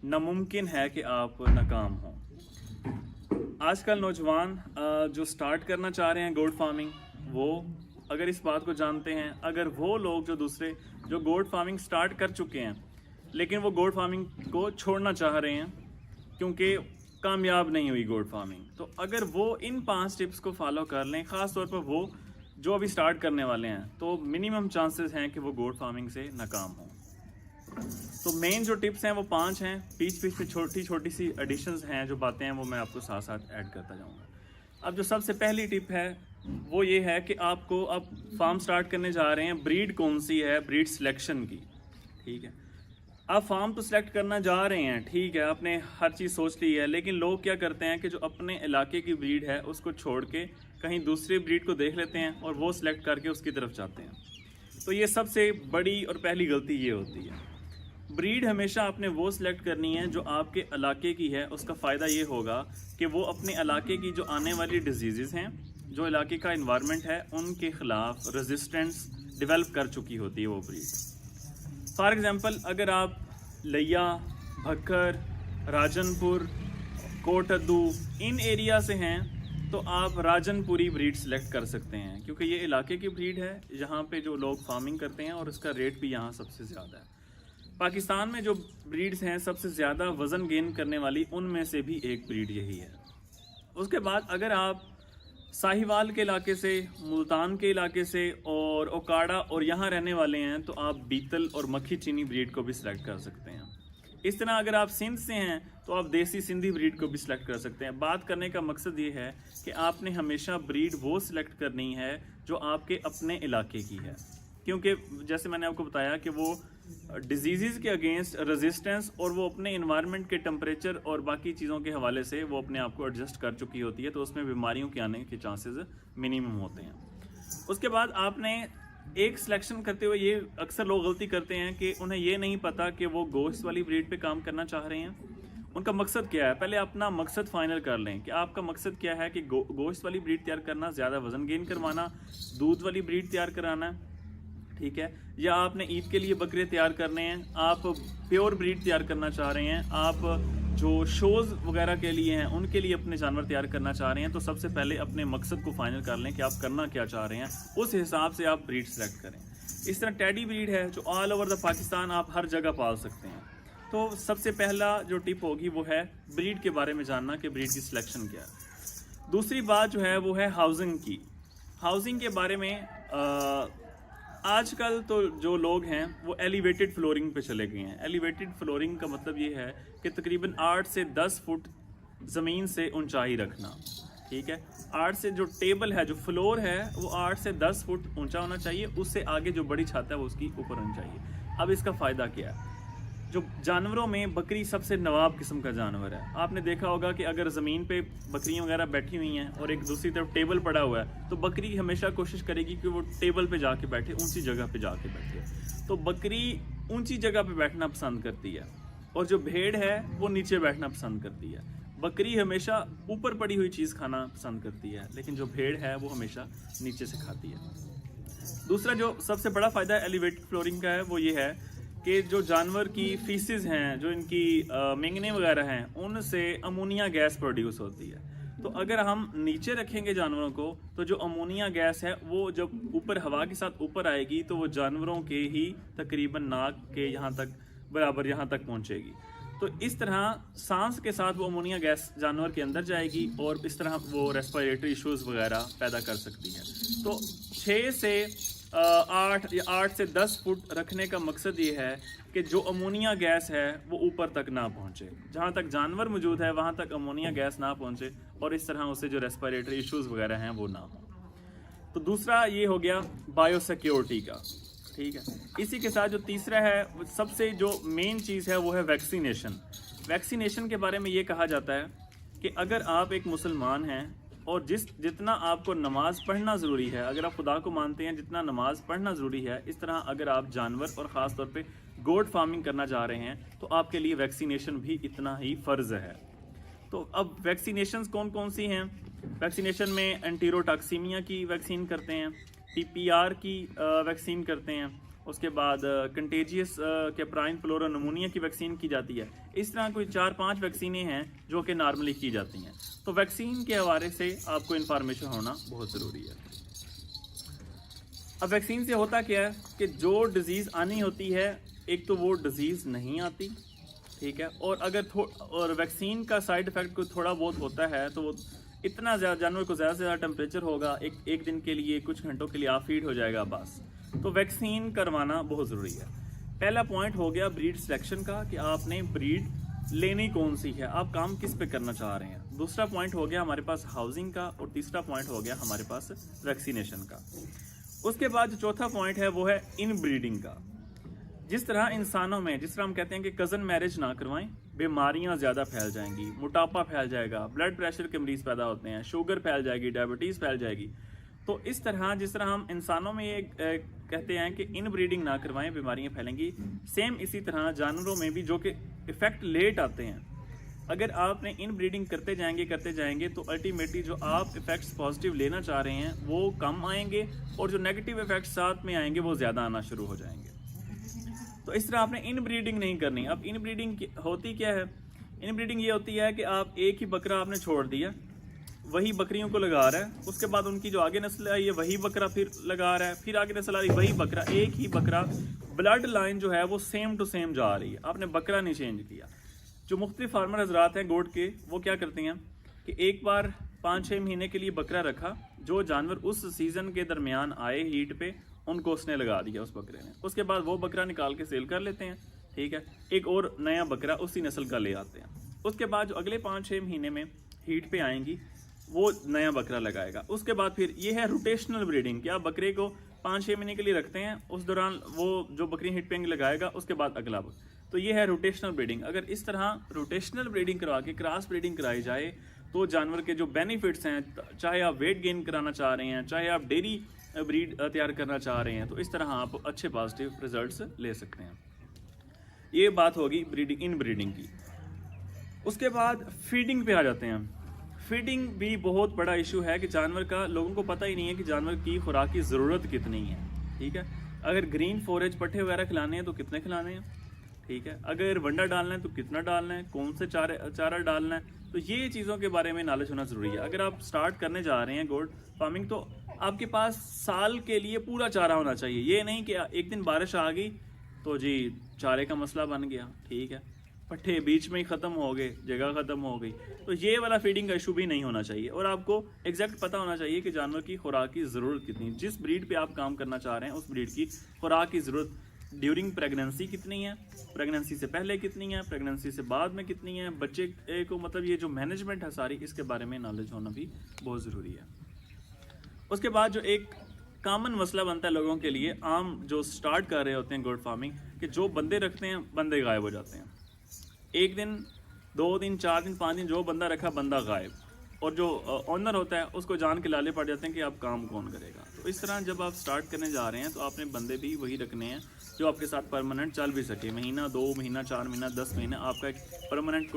नामुमकिन है कि आप नाकाम हों। आजकल नौजवान जो स्टार्ट करना चाह रहे हैं गोट फार्मिंग, वो अगर इस बात को जानते हैं, अगर वो लोग जो दूसरे जो गोट फार्मिंग स्टार्ट कर चुके हैं लेकिन वो गोट फार्मिंग को छोड़ना चाह रहे हैं क्योंकि कामयाब नहीं हुई गोट फार्मिंग, तो अगर वो इन 5 टिप्स को फॉलो कर लें, ख़ास तौर पर वो जो अभी स्टार्ट करने वाले हैं, तो मिनिमम चांसेस हैं कि वो गोट फार्मिंग से नाकाम हों। तो मेन जो टिप्स हैं वो 5 हैं, बीच बीच में छोटी छोटी सी एडिशंस हैं, जो बातें हैं वो मैं आपको साथ साथ ऐड करता जाऊंगा। अब जो सबसे पहली टिप है वो ये है कि आपको अब फार्म स्टार्ट करने जा रहे हैं, ब्रीड कौन सी है, ब्रीड सिलेक्शन की। ठीक है, आप फार्म तो सिलेक्ट करना जा रहे हैं, ठीक है, आपने हर चीज़ सोच ली है, लेकिन लोग क्या करते हैं कि जो अपने इलाके की ब्रीड है उसको छोड़ के कहीं दूसरी ब्रीड को देख लेते हैं और वो सिलेक्ट करके उसकी तरफ जाते हैं। तो ये सबसे बड़ी और पहली गलती ये होती है। ब्रीड हमेशा आपने वो सिलेक्ट करनी है जो आपके इलाके की है। उसका फ़ायदा ये होगा कि वो अपने इलाके की जो आने वाली डिजीज़ हैं, जो इलाके का इन्वायरमेंट है, उनके ख़िलाफ़ रेजिस्टेंस डेवलप कर चुकी होती है वो ब्रीड। फॉर एग्ज़ाम्पल, अगर आप लिया, भक्कर, राजनपुर, कोटद्दू इन एरिया से हैं तो आप राजनपुरी ब्रीड सेलेक्ट कर सकते हैं, क्योंकि ये इलाके की ब्रीड है यहाँ पे जो लोग फार्मिंग करते हैं और इसका रेट भी यहाँ सबसे ज़्यादा है। पाकिस्तान में जो ब्रीड्स हैं सबसे ज़्यादा वज़न गेन करने वाली उनमें से भी एक ब्रीड यही है। उसके बाद अगर आप साहिवाल के इलाके से, मुल्तान के इलाके से और ओकाड़ा और यहाँ रहने वाले हैं तो आप बीतल और मक्खी चीनी ब्रीड को भी सिलेक्ट कर सकते हैं। इस तरह अगर आप सिंध से हैं तो आप देसी सिंधी ब्रीड को भी सिलेक्ट कर सकते हैं। बात करने का मकसद ये है कि आपने हमेशा ब्रीड वो सिलेक्ट करनी है जो आपके अपने इलाके की है, क्योंकि जैसे मैंने आपको बताया कि वो डिजीज़ के अगेंस्ट रेजिस्टेंस और वो अपने इन्वायरमेंट के टेम्परेचर और बाकी चीज़ों के हवाले से वो अपने आप को एडजस्ट कर चुकी होती है, तो उसमें बीमारियों के आने के चांसेस मिनिमम होते हैं। उसके बाद आपने एक सिलेक्शन करते हुए ये अक्सर लोग गलती करते हैं कि उन्हें ये नहीं पता कि वो गोश्त वाली ब्रीड पे काम करना चाह रहे हैं। उनका मकसद क्या है, पहले अपना मकसद फाइनल कर लें कि आपका मकसद क्या है, कि गोश्त वाली ब्रीड तैयार करना, ज़्यादा वज़न गेन करवाना, दूध वाली ब्रीड तैयार कराना, ठीक है, या आपने ईद के लिए बकरे तैयार करने हैं, आप प्योर ब्रीड तैयार करना चाह रहे हैं, आप जो शोज़ वगैरह के लिए हैं उनके लिए अपने जानवर तैयार करना चाह रहे हैं, तो सबसे पहले अपने मकसद को फाइनल कर लें कि आप करना क्या चाह रहे हैं, उस हिसाब से आप ब्रीड सेलेक्ट करें। इस तरह टेडी ब्रीड है जो ऑल ओवर द पाकिस्तान आप हर जगह पाल सकते हैं। तो सबसे पहला जो टिप होगी वो है ब्रीड के बारे में जानना कि ब्रीड की सिलेक्शन क्या है। दूसरी बात जो है वो है हाउसिंग की। हाउसिंग के बारे में आजकल तो जो लोग हैं वो एलिवेटेड फ्लोरिंग पे चले गए हैं। एलिवेटेड फ्लोरिंग का मतलब ये है कि तकरीबन 8 से 10 फुट ज़मीन से ऊंचाई रखना, ठीक है। 8 से जो टेबल है, जो फ्लोर है, वो 8 से 10 फुट ऊंचा होना चाहिए, उससे आगे जो बड़ी छत है वो उसकी ऊपर होनी चाहिए। अब इसका फ़ायदा क्या है, जो जानवरों में बकरी सबसे नवाब किस्म का जानवर है। आपने देखा होगा कि अगर ज़मीन पे बकरियां वगैरह बैठी हुई हैं और एक दूसरी तरफ टेबल पड़ा हुआ है, तो बकरी हमेशा कोशिश करेगी कि वो टेबल पे जाके बैठे, ऊंची जगह पे जाके बैठे। तो बकरी ऊंची जगह पे बैठना पसंद करती है और जो भेड़ है वो नीचे बैठना पसंद करती है। बकरी हमेशा ऊपर पड़ी हुई चीज़ खाना पसंद करती है, लेकिन जो भेड़ है वो हमेशा नीचे से खाती है। दूसरा जो सबसे बड़ा फ़ायदा एलिवेटेड फ्लोरिंग का है वो ये है कि जो जानवर की फीसिस हैं, जो इनकी मेंगने वगैरह हैं, उनसे अमोनिया गैस प्रोड्यूस होती है। तो अगर हम नीचे रखेंगे जानवरों को, तो जो अमोनिया गैस है वो जब ऊपर हवा के साथ ऊपर आएगी तो वो जानवरों के ही तकरीबन नाक के यहाँ तक बराबर यहाँ तक पहुँचेगी। तो इस तरह सांस के साथ वो अमोनिया गैस जानवर के अंदर जाएगी और इस तरह वो रेस्पिरेटरी इश्यूज़ वगैरह पैदा कर सकती है। तो 6 से 8 या 8 से 10 फुट रखने का मकसद ये है कि जो अमोनिया गैस है वो ऊपर तक ना पहुँचे, जहाँ तक जानवर मौजूद है वहाँ तक अमोनिया गैस ना पहुँचे और इस तरह उसे जो रेस्पिरेटरी इश्यूज़ वगैरह हैं वो ना हो। तो दूसरा ये हो गया बायोसिक्योरिटी का, ठीक है। इसी के साथ जो तीसरा है, सबसे जो मेन चीज़ है वो है वैक्सीनेशन। वैक्सीनेशन के बारे में ये कहा जाता है कि अगर आप एक मुसलमान हैं और जितना आपको नमाज़ पढ़ना ज़रूरी है, अगर आप खुदा को मानते हैं, जितना नमाज़ पढ़ना ज़रूरी है, इस तरह अगर आप जानवर और ख़ास तौर पे गोट फार्मिंग करना चाह रहे हैं तो आपके लिए वैक्सीनेशन भी इतना ही फ़र्ज़ है। तो अब वैक्सीनेशंस कौन कौन सी हैं? वैक्सीनेशन में एंटीरोटॉक्सीमिया की वैक्सीन करते हैं, टीपीआर की वैक्सीन करते हैं, उसके बाद कंटेजियस कैप्राइन फ्लोरा नमूनिया की वैक्सीन की जाती है। इस तरह कोई 4-5 वैक्सीनें हैं जो कि नॉर्मली की जाती हैं। तो वैक्सीन के हवाले से आपको इन्फॉर्मेशन होना बहुत ज़रूरी है। अब वैक्सीन से होता क्या है कि जो डिज़ीज़ आनी होती है, एक तो वो डिज़ीज़ नहीं आती, ठीक है, और अगर और वैक्सीन का साइड इफ़ेक्ट कोई थोड़ा बहुत होता है तो वो इतना ज़्यादा, जानवर को ज़्यादा से ज़्यादा टेम्परेचर होगा, एक दिन के लिए, कुछ घंटों के लिए आप फीड हो जाएगा बस। तो वैक्सीन करवाना बहुत ज़रूरी है। पहला पॉइंट हो गया ब्रीड सिलेक्शन का, कि आपने ब्रीड लेनी कौन सी है, आप काम किस पे करना चाह रहे हैं। दूसरा पॉइंट हो गया हमारे पास हाउसिंग का, और तीसरा पॉइंट हो गया हमारे पास वैक्सीनेशन का। उसके बाद जो चौथा पॉइंट है वो है इन ब्रीडिंग का। जिस तरह इंसानों में, जिस तरह हम कहते हैं कि कज़न मैरिज ना करवाएं, बीमारियां ज़्यादा फैल जाएंगी, मोटापा फैल जाएगा, ब्लड प्रेशर के मरीज़ पैदा होते हैं, शुगर फैल जाएगी, डायबिटीज़ फैल जाएगी। तो इस तरह जिस तरह हम इंसानों में ये कहते हैं कि इन ब्रीडिंग ना करवाएं, बीमारियां फैलेंगी, सेम इसी तरह जानवरों में भी, जो कि इफ़ेक्ट लेट आते हैं, अगर आपने इन ब्रीडिंग करते जाएंगे तो अल्टीमेटली जो आप इफ़ेक्ट्स पॉजिटिव लेना चाह रहे हैं वो कम आएंगे, और जो नेगेटिव इफ़ेक्ट्स साथ में आएंगे वो ज़्यादा आना शुरू हो जाएंगे। तो इस तरह आपने इन ब्रीडिंग नहीं करनी। अब इन ब्रीडिंग होती क्या है? इन ब्रीडिंग ये होती है कि आप एक ही बकरा आपने छोड़ दिया, वही बकरियों को लगा रहा है, उसके बाद उनकी जो आगे नस्ल आई है वही बकरा फिर लगा रहा है, फिर आगे नस्ल आ रही वही बकरा, एक ही बकरा, ब्लड लाइन जो है वो सेम टू सेम जा रही है, आपने बकरा नहीं चेंज किया। जो मुख्तलिफ फार्मर हजरात हैं गोट के, वो क्या करते हैं कि एक बार 5-6 महीने के लिए बकरा रखा, जो जानवर उस सीज़न के दरमियान आए हीट पे, उनको उसने लगा दिया उस बकरे ने, उसके बाद वो बकरा निकाल के सेल कर लेते हैं, ठीक है, एक और नया बकरा उसी नस्ल का ले आते हैं। उसके बाद जो अगले 5-6 महीने में हीट पे आएंगी वो नया बकरा लगाएगा। उसके बाद फिर ये है रोटेशनल ब्रीडिंग, कि आप बकरे को 5-6 महीने के लिए रखते हैं, उस दौरान वो जो बकरी हिट पे लगाएगा, उसके बाद अगला बकरा। तो ये है रोटेशनल ब्रीडिंग। अगर इस तरह रोटेशनल ब्रीडिंग करवा के क्रॉस ब्रीडिंग कराई जाए तो जानवर के जो बेनिफिट्स हैं, चाहे आप वेट गेन कराना चाह रहे हैं, चाहे आप डेयरी ब्रीड तैयार करना चाह रहे हैं, तो इस तरह आप अच्छे पॉजिटिव रिजल्ट्स ले सकते हैं। ये बात होगी ब्रीडिंग, इन ब्रीडिंग की। उसके बाद फीडिंग पे आ जाते हैं। फीडिंग भी बहुत बड़ा इशू है कि जानवर का, लोगों को पता ही नहीं है कि जानवर की खुराक की ज़रूरत कितनी है, ठीक है। अगर ग्रीन फॉरेज पट्ठे वगैरह खिलाने हैं तो कितने खिलाने हैं, ठीक है। अगर वंडा डालना है तो कितना डालना है, कौन से चारा डालना है, तो ये चीज़ों के बारे में नॉलेज होना ज़रूरी है। अगर आप स्टार्ट करने जा रहे हैं गोट फार्मिंग, तो आपके पास साल के लिए पूरा चारा होना चाहिए। ये नहीं कि एक दिन बारिश आ गई तो जी चारे का मसला बन गया, ठीक है, पट्ठे बीच में ही ख़त्म हो गए, जगह ख़त्म हो गई, तो ये वाला फीडिंग का इशू भी नहीं होना चाहिए। और आपको एग्जैक्ट पता होना चाहिए कि जानवर की खुराक की ज़रूरत कितनी, जिस ब्रीड पे आप काम करना चाह रहे हैं उस ब्रीड की खुराक की ज़रूरत ड्यूरिंग प्रेगनेंसी कितनी है, प्रेगनेंसी से पहले कितनी है, प्रेगनेंसी से बाद में कितनी है, बच्चे को मतलब ये जो मैनेजमेंट है सारी, इसके बारे में नॉलेज होना भी बहुत ज़रूरी है। उसके बाद जो एक कॉमन मसला बनता है लोगों के लिए, आम जो स्टार्ट कर रहे होते हैं गोट फार्मिंग, कि जो बंदे रखते हैं बंदे गायब हो जाते हैं। एक दिन, 2 दिन, 4 दिन, 5 दिन जो बंदा रखा बंदा गायब, और जो ऑनर होता है उसको जान के लाले पड़ जाते हैं कि अब काम कौन करेगा। तो इस तरह जब आप स्टार्ट करने जा रहे हैं तो आपने बंदे भी वही रखने हैं जो आपके साथ परमानेंट चल भी सके, महीना, 2 महीना, 4 महीना, 10 महीना आपका एक परमानेंट